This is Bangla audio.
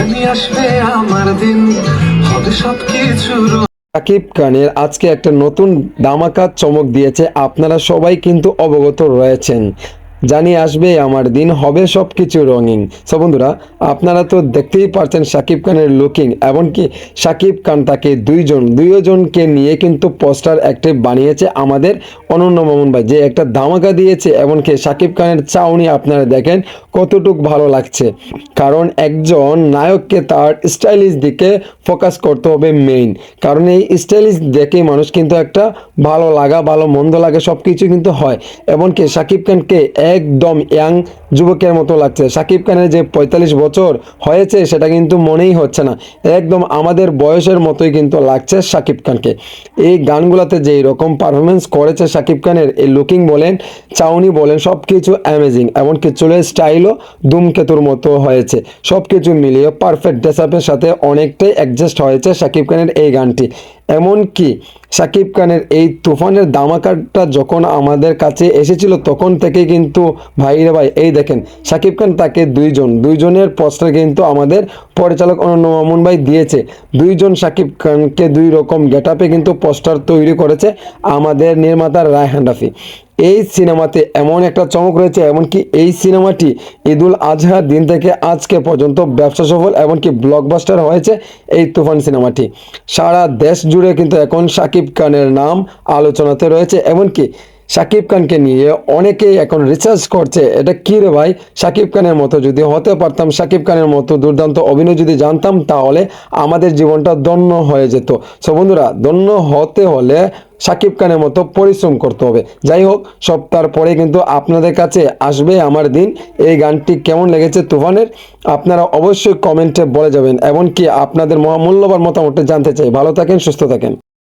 জানি আসবে আমার দিন, হবে সবকিছু। শাকিব খানের আজকে একটা নতুন ধামাকা চমক দিয়েছে, আপনারা সবাই কিন্তু অবগত রয়েছেন। জানি আসবে আমার দিন, হবে সব কিছু রঙিন। সো বন্ধুরা, আপনারা তো দেখতেই পারছেন শাকিব খানের লুকিং, এমনকি শাকিব খান তাকে দুইজনকে নিয়ে কিন্তু পোস্টার একটা বানিয়েছে আমাদের অনন্য মামুন ভাই, যে একটা ধামাকা দিয়েছে। এমনকি শাকিব খানের চাউনি আপনারা দেখেন কতটুক ভালো লাগছে, কারণ একজন নায়ককে তার স্টাইলিশ দিকে ফোকাস করতে হবে মেইন, কারণ এই স্টাইলিশ দেখেই মানুষ কিন্তু একটা ভালো লাগা, ভালো মন্দ লাগে, সব কিছু কিন্তু হয়। এমনকি শাকিব খানকে একদম ইয়াং যুবকের মতো লাগছে। শাকিব খানের যে 45 বছর হয়েছে সেটা কিন্তু মনেই হচ্ছে না, একদম আমাদের বয়সের মতোই কিন্তু লাগছে শাকিব খানকে। এই গানগুলোতে যেই রকম পারফরমেন্স করেছে শাকিব খানের, এই লুকিং বলেন, চাউনি বলেন, সব কিছু অ্যামেজিং। এমনকি চুলের স্টাইলও ধূমকেতুর মতো হয়েছে। সব কিছু মিলিয়ে পারফেক্ট ড্রেসআপের সাথে অনেকটাই অ্যাডজাস্ট হয়েছে শাকিব খানের এই গানটি। এমনকি শাকিব খানের এই তুফানের ধামাকাটা যখন আমাদের কাছে এসেছিল তখন থেকে কিন্তু ভাই রে ভাই, এই দেখেন শাকিব খান তাকে দুইজনের পোস্টার কিন্তু আমাদের পরিচালক অনন্য মামুন ভাই দিয়েছে। দুইজন শাকিব খানকে দুই রকম গেটআপে কিন্তু পোস্টার তৈরি করেছে আমাদের নির্মাতা রায়হান রাফি। এই সিনেমাতে এমন একটা চমক রয়েছে, এমনকি এই সিনেমাটি ঈদুল আজহার দিন থেকে আজকে পর্যন্ত ব্যবসা সফল, এমনকি ব্লকবাস্টার হয়েছে এই তুফান সিনেমাটি। সারা দেশ জুড়ে কিন্তু এখন শাকিব খানের নাম আলোচনাতে রয়েছে, এমনকি শাকিব খানকে নিয়ে অনেকেই এখন রিসার্চ করছে, এটা কি রে ভাই, শাকিব খানের মতো যদি হতে পারতাম, শাকিব খানের মতো দুর্দান্ত অভিনয় যদি জানতাম, তাহলে আমাদের জীবনটা ধন্য হয়ে যেত। সো বন্ধুরা, ধন্য হতে হলে শাকিব খানের মতো পরিশ্রম করতে হবে। যাই হোক, সপ্তাহ পরে কিন্তু আপনাদের কাছে আসবে আমার দিন। এই গানটি কেমন লেগেছে তুফানের, আপনারা অবশ্যই কমেন্টে বলে যাবেন, এমনকি আপনাদের মহামূল্যবান মতামতটা জানতে চাই। ভালো থাকেন, সুস্থ থাকেন।